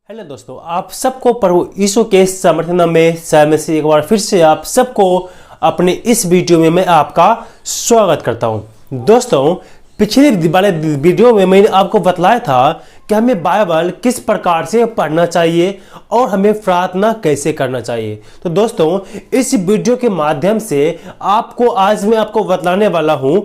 Hello दोस्तों, आप सबको प्रभु यीशु के समर्थन में से एक बार फिर से आप सबको अपने इस वीडियो में मैं आपका स्वागत करता हूं। दोस्तों, पिछले वाले वीडियो में मैंने आपको बतलाया था कि हमें बाइबल किस प्रकार से पढ़ना चाहिए और हमें प्रार्थना कैसे करना चाहिए। तो दोस्तों, इस वीडियो के माध्यम से आज मैं आपको बतलाने वाला हूं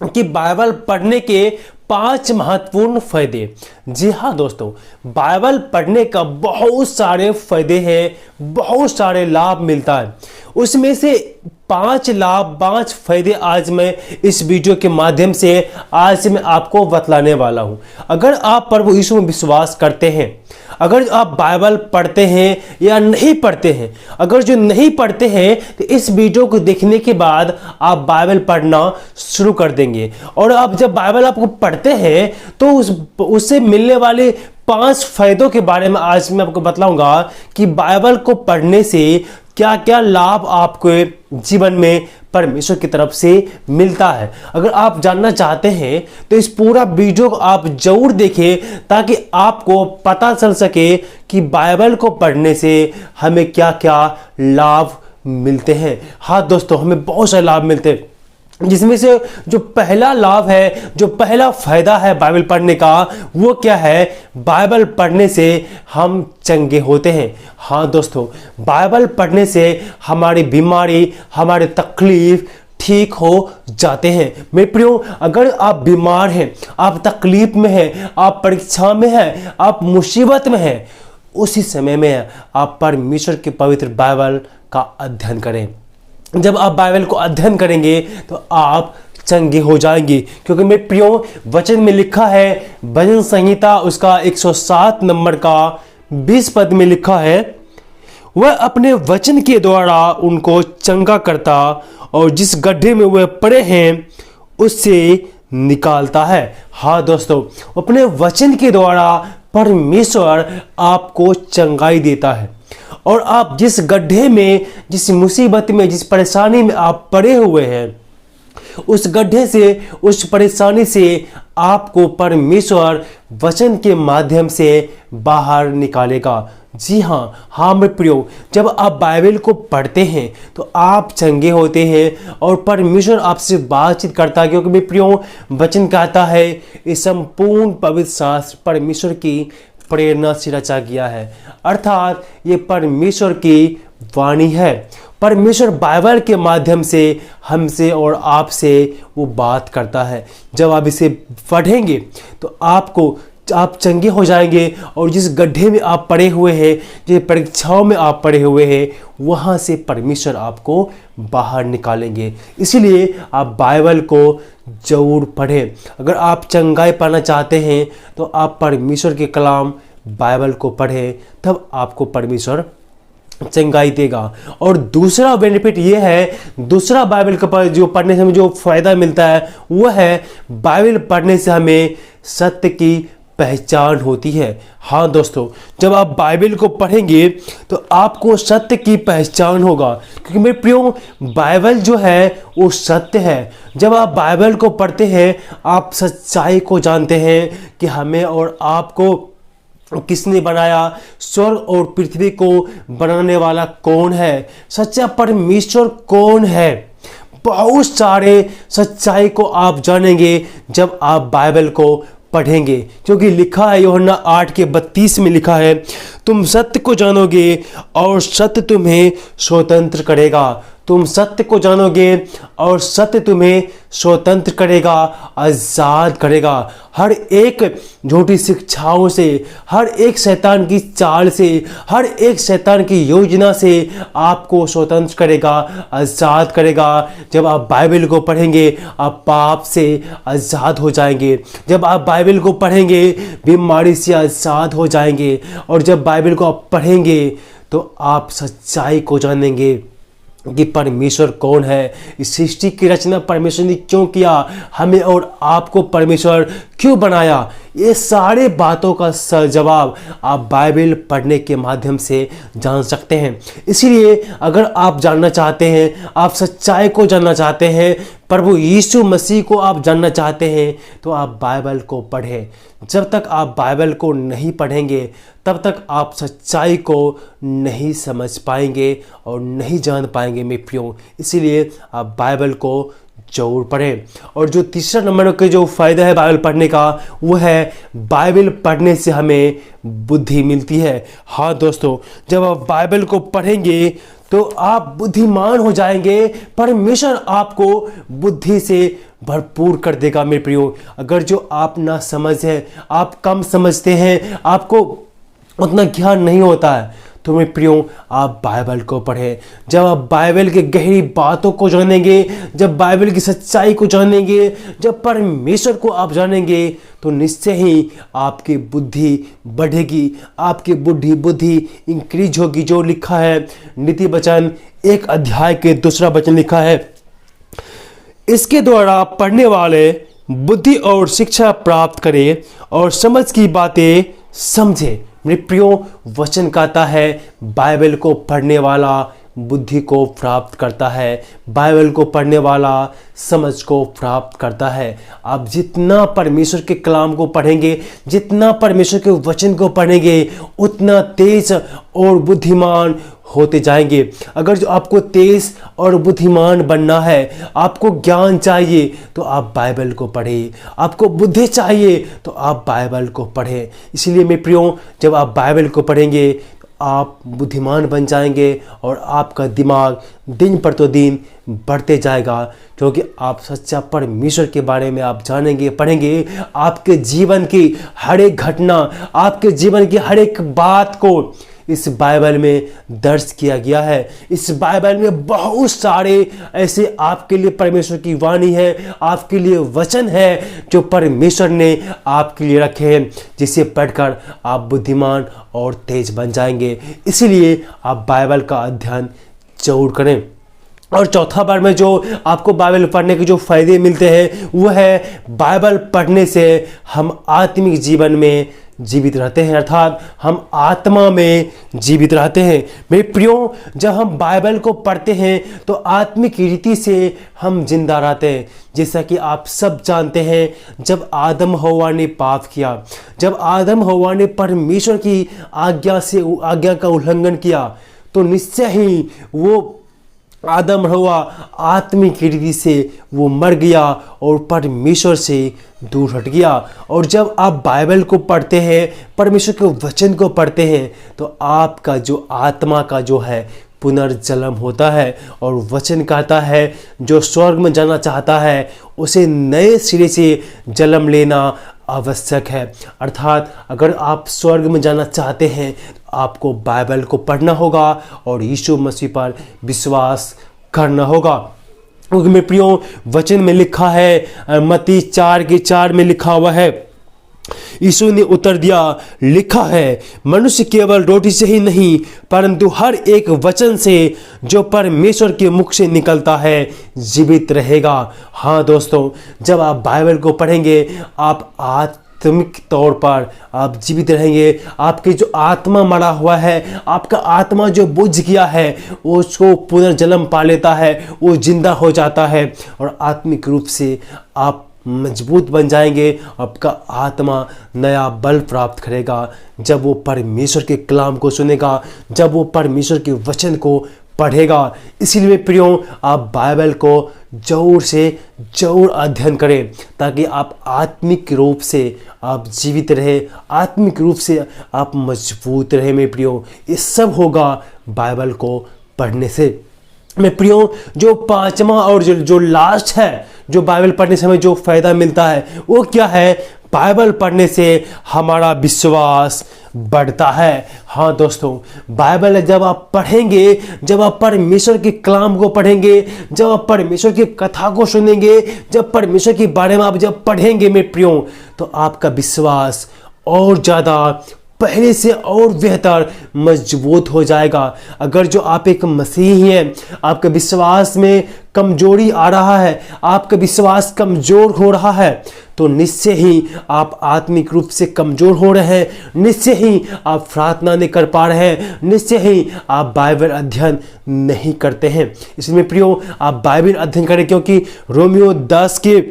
कि बाइबल पढ़ने के 5 महत्वपूर्ण फायदे। जी हाँ दोस्तों, बाइबल पढ़ने का बहुत सारे फायदे हैं, बहुत सारे लाभ मिलता है। उसमें से 5 फायदे आज मैं इस वीडियो के माध्यम से आज मैं आपको बतलाने वाला हूं। अगर आप प्रभु यीशु में विश्वास करते हैं, अगर आप बाइबल पढ़ते हैं या नहीं पढ़ते हैं, अगर जो नहीं पढ़ते हैं तो इस वीडियो को देखने के बाद आप बाइबल पढ़ना शुरू कर देंगे। और आप जब बाइबल आपको पढ़ते हैं तो उससे मिलने वाले 5 फायदों के बारे में आज मैं आपको बतलाऊंगा कि बाइबल को पढ़ने से क्या क्या लाभ आपके जीवन में परमेश्वर की तरफ से मिलता है। अगर आप जानना चाहते हैं तो इस पूरा वीडियो को आप जरूर देखें ताकि आपको पता चल सके कि बाइबल को पढ़ने से हमें क्या क्या लाभ मिलते हैं। हाँ दोस्तों, हमें बहुत सारे लाभ मिलते हैं, जिसमें से जो पहला लाभ है, जो पहला फायदा है बाइबल पढ़ने का, वो क्या है? बाइबल पढ़ने से हम चंगे होते हैं। हाँ दोस्तों, बाइबल पढ़ने से हमारी बीमारी, हमारे तकलीफ ठीक हो जाते हैं। मेरे प्रियो, अगर आप बीमार हैं, आप तकलीफ में हैं, आप परीक्षा में हैं, आप मुसीबत में हैं, उसी समय में आप परमेश्वर के पवित्र बाइबल का अध्ययन करें। जब आप बाइबल को अध्ययन करेंगे तो आप चंगे हो जाएंगे, क्योंकि मेरे प्रियो, वचन में लिखा है, भजन संहिता उसका 107 नंबर का 20 पद में लिखा है, वह अपने वचन के द्वारा उनको चंगा करता और जिस गड्ढे में वह पड़े हैं उससे निकालता है। हाँ दोस्तों, अपने वचन के द्वारा परमेश्वर आपको चंगाई देता है और आप जिस गड्ढे में, जिस मुसीबत में, जिस परेशानी में आप पड़े हुए हैं, उस गड्ढे से, उस परेशानी से आपको परमेश्वर वचन के माध्यम से बाहर निकालेगा। जी हाँ मेरे प्रियो, जब आप बाइबल को पढ़ते हैं तो आप चंगे होते हैं और परमेश्वर आपसे बातचीत करता है, क्योंकि मेरे प्रियो, वचन कहता है ये संपूर्ण पवित्र शास्त्र परमेश्वर की प्रेरणा से रचा गया है, अर्थात ये परमेश्वर की वाणी है। परमेश्वर बाइबल के माध्यम से हमसे और आपसे वो बात करता है। जब आप इसे पढ़ेंगे तो आप चंगे हो जाएंगे और जिस गड्ढे में आप पड़े हुए हैं, जिस परीक्षाओं में आप पड़े हुए हैं, वहाँ से परमेश्वर आपको बाहर निकालेंगे। इसलिए आप बाइबल को जरूर पढ़ें। अगर आप चंगाई पाना चाहते हैं तो आप परमेश्वर के कलाम बाइबल को पढ़ें, तब आपको परमेश्वर चंगाई देगा। और दूसरा बेनिफिट ये है, दूसरा बाइबल का जो पढ़ने से हमें जो फायदा मिलता है वो है, बाइबल पढ़ने से हमें सत्य की पहचान होती है। हाँ दोस्तों, जब आप बाइबल को पढ़ेंगे तो आपको सत्य की पहचान होगा, क्योंकि मेरे प्रियो, बाइबल जो है वो सत्य है। जब आप बाइबल को पढ़ते हैं आप सच्चाई को जानते हैं कि हमें और आपको किसने बनाया, स्वर्ग और पृथ्वी को बनाने वाला कौन है, सच्चा परमेश्वर कौन है। बहुत सारे सच्चाई को आप जानेंगे जब आप बाइबल को पढ़ेंगे, क्योंकि लिखा है यूहन्ना 8:32 में लिखा है, तुम सत्य को जानोगे और सत्य तुम्हें स्वतंत्र करेगा। तुम सत्य को जानोगे और सत्य तुम्हें स्वतंत्र करेगा, आजाद करेगा। हर एक झूठी शिक्षाओं से, हर एक शैतान की चाल से, हर एक शैतान की योजना से आपको स्वतंत्र करेगा, आजाद करेगा। जब आप बाइबल को पढ़ेंगे आप पाप से आजाद हो जाएंगे। जब आप बाइबल को पढ़ेंगे बीमारी से आजाद हो जाएंगे। और जब बाइबल को आप पढ़ेंगे तो आप सच्चाई को जानेंगे कि परमेश्वर कौन है, इस सृष्टि की रचना परमेश्वर ने क्यों किया, हमें और आपको परमेश्वर क्यों बनाया, ये सारे बातों का जवाब आप बाइबल पढ़ने के माध्यम से जान सकते हैं। इसीलिए अगर आप जानना चाहते हैं, आप सच्चाई को जानना चाहते हैं, प्रभु यीशु मसीह को आप जानना चाहते हैं, तो आप बाइबल को पढ़ें। जब तक आप बाइबल को नहीं पढ़ेंगे तब तक आप सच्चाई को नहीं समझ पाएंगे और नहीं जान पाएंगे मेरे प्रियो। इसीलिए आप बाइबल को जरूर पढ़ें। और जो तीसरा नंबर के जो फ़ायदा है बाइबल पढ़ने का, वो है बाइबल पढ़ने से हमें बुद्धि मिलती है। हाँ दोस्तों, जब आप बाइबल को पढ़ेंगे तो आप बुद्धिमान हो जाएंगे। परमेश्वर आपको बुद्धि से भरपूर कर देगा मेरे प्रियो। अगर जो आप ना समझ है, आप कम समझते हैं, आपको उतना ज्ञान नहीं होता है, तो मेरे प्रियो आप बाइबल को पढ़ें। जब आप बाइबल के गहरी बातों को जानेंगे, जब बाइबल की सच्चाई को जानेंगे, जब परमेश्वर को आप जानेंगे, तो निश्चय ही आपकी बुद्धि बढ़ेगी, आपकी बुद्धि इंक्रीज होगी। जो लिखा है नीति वचन 1 अध्याय के 2 वचन लिखा है, इसके द्वारा पढ़ने वाले बुद्धि और शिक्षा प्राप्त करें और समझ की बातें समझे। मेरे प्रियो, वचन कहता है बाइबल को पढ़ने वाला बुद्धि को प्राप्त करता है, बाइबल को पढ़ने वाला समझ को प्राप्त करता है। आप जितना परमेश्वर के कलाम को पढ़ेंगे, जितना परमेश्वर के वचन को पढ़ेंगे, उतना तेज और बुद्धिमान होते जाएंगे। अगर जो आपको तेज और बुद्धिमान बनना है, आपको ज्ञान चाहिए, तो आप बाइबल को पढ़िए। आपको बुद्धि चाहिए तो आप बाइबल को पढ़ें। इसलिए मेरे प्रियो, जब आप बाइबल को पढ़ेंगे आप बुद्धिमान बन जाएंगे और आपका दिमाग दिन पर तो दिन बढ़ते जाएगा, क्योंकि आप सच्चा परमेश्वर के बारे में आप जानेंगे, पढ़ेंगे। आपके जीवन की हर एक घटना, आपके जीवन की हर एक बात को इस बाइबल में दर्ज किया गया है। इस बाइबल में बहुत सारे ऐसे आपके लिए परमेश्वर की वाणी है, आपके लिए वचन है जो परमेश्वर ने आपके लिए रखे हैं, जिसे पढ़कर आप बुद्धिमान और तेज बन जाएंगे। इसीलिए आप बाइबल का अध्ययन जरूर करें। और चौथा बार में जो आपको बाइबल पढ़ने के जो फायदे मिलते हैं, वो है बाइबल पढ़ने से हम आत्मिक जीवन में जीवित रहते हैं, अर्थात हम आत्मा में जीवित रहते हैं। मेरे प्रियो, जब हम बाइबल को पढ़ते हैं तो आत्मिक रीति से हम जिंदा रहते हैं। जैसा कि आप सब जानते हैं, जब आदम हव्वा ने पाप किया, जब आदम हव्वा ने परमेश्वर की आज्ञा का उल्लंघन किया, तो निश्चय ही वो आदम हव्वा आत्मिक रीति से वो मर गया और परमेश्वर से दूर हट गया। और जब आप बाइबल को पढ़ते हैं, परमेश्वर के वचन को पढ़ते हैं, तो आपका जो आत्मा का जो है पुनर्जन्म होता है। और वचन कहता है जो स्वर्ग में जाना चाहता है उसे नए सिरे से जन्म लेना आवश्यक है। अर्थात अगर आप स्वर्ग में जाना चाहते हैं तो आपको बाइबल को पढ़ना होगा और यीशु मसीह पर विश्वास करना होगा। क्योंकि मेरे प्रियो, वचन में लिखा है, मत्ती 4:4 में लिखा हुआ है, यीशु ने उत्तर दिया, लिखा है मनुष्य केवल रोटी से ही नहीं परंतु हर एक वचन से जो परमेश्वर के मुख से निकलता है जीवित रहेगा। हाँ दोस्तों, जब आप बाइबल को पढ़ेंगे आप आत्मिक तौर पर आप जीवित रहेंगे। आपकी जो आत्मा मरा हुआ है, आपका आत्मा जो बुझ गया है, वो उसको पुनर्जन्म पा लेता है, वो जिंदा हो जाता है और आत्मिक रूप से आप मजबूत बन जाएंगे। आपका आत्मा नया बल प्राप्त करेगा जब वो परमेश्वर के कलाम को सुनेगा, जब वो परमेश्वर के वचन को पढ़ेगा। इसीलिए प्रियो, आप बाइबल को जरूर से जरूर अध्ययन करें ताकि आप आत्मिक रूप से आप जीवित रहे, आत्मिक रूप से आप मजबूत रहे। मेरे प्रियो, ये सब होगा बाइबल को पढ़ने से। मैं प्रियो, जो पांचवा और जो लास्ट है, जो बाइबल पढ़ने से हमें जो फायदा मिलता है वो क्या है? बाइबल पढ़ने से हमारा विश्वास बढ़ता है। हाँ दोस्तों, बाइबल जब आप पढ़ेंगे, जब आप परमेश्वर के कलाम को पढ़ेंगे, जब आप परमेश्वर की कथा को सुनेंगे, जब परमेश्वर के बारे में आप जब पढ़ेंगे मेरे प्रियो, तो आपका विश्वास और ज़्यादा पहले से और बेहतर मजबूत हो जाएगा। अगर जो आप एक मसीही हैं, आपके विश्वास में कमजोरी आ रहा है, आपका विश्वास कमजोर हो रहा है, तो निश्चय ही आप आत्मिक रूप से कमजोर हो रहे हैं, निश्चय ही आप प्रार्थना नहीं कर पा रहे हैं, निश्चय ही आप बाइबल अध्ययन नहीं करते हैं। इसलिए प्रियो, आप बाइबल अध्ययन करें, क्योंकि रोमियो 10 के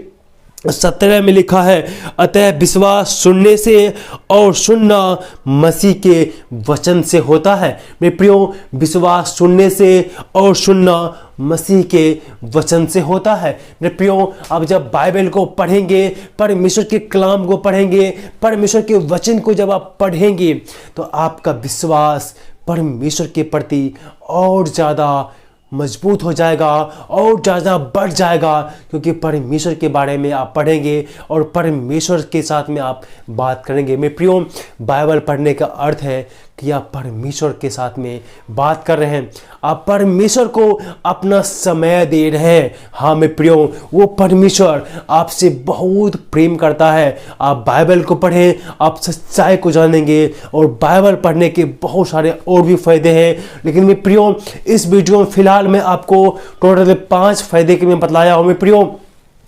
17 में लिखा है, अतः विश्वास सुनने से और सुनना मसीह के वचन से होता है। मेरे प्रियो, विश्वास सुनने से और सुनना मसीह के वचन से होता है। मेरे प्रियो, आप जब बाइबल को पढ़ेंगे, परमेश्वर के कलाम को पढ़ेंगे, परमेश्वर के वचन को जब आप पढ़ेंगे, तो आपका विश्वास परमेश्वर के प्रति और ज़्यादा मजबूत हो जाएगा और ज़्यादा बढ़ जाएगा, क्योंकि परमेश्वर के बारे में आप पढ़ेंगे और परमेश्वर के साथ में आप बात करेंगे। मेरे प्रियो, बाइबल पढ़ने का अर्थ है कि आप परमेश्वर के साथ में बात कर रहे हैं, आप परमेश्वर को अपना समय दे रहे हैं। हाँ मेरे प्रियो, वो परमेश्वर आपसे बहुत प्रेम करता है। आप बाइबल को पढ़ें, आप सच्चाई को जानेंगे, और बाइबल पढ़ने के बहुत सारे और भी फायदे हैं। लेकिन मेरे प्रियो, इस वीडियो में फिलहाल मैं आपको टोटल 5 फायदे के मैं बतलाया हूँ। मेरे प्रियो,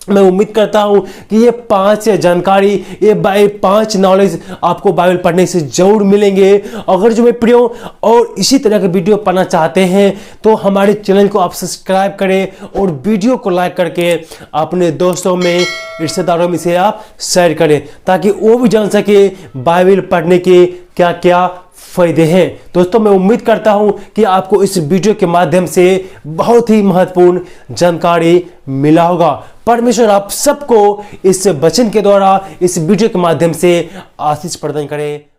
मैं उम्मीद करता हूं कि ये 5 जानकारी, ये 5 नॉलेज आपको बाइबल पढ़ने से जरूर मिलेंगे। अगर जो मैं प्रियो और इसी तरह के वीडियो पाना चाहते हैं, तो हमारे चैनल को आप सब्सक्राइब करें और वीडियो को लाइक करके अपने दोस्तों में, रिश्तेदारों में से आप शेयर करें, ताकि वो भी जान सके बाइबल पढ़ने के क्या क्या फायदे हैं। दोस्तों, मैं उम्मीद करता हूं कि आपको इस वीडियो के माध्यम से बहुत ही महत्वपूर्ण जानकारी मिला होगा। परमेश्वर आप सबको इस वचन के द्वारा, इस वीडियो के माध्यम से आशीष प्रदान करें।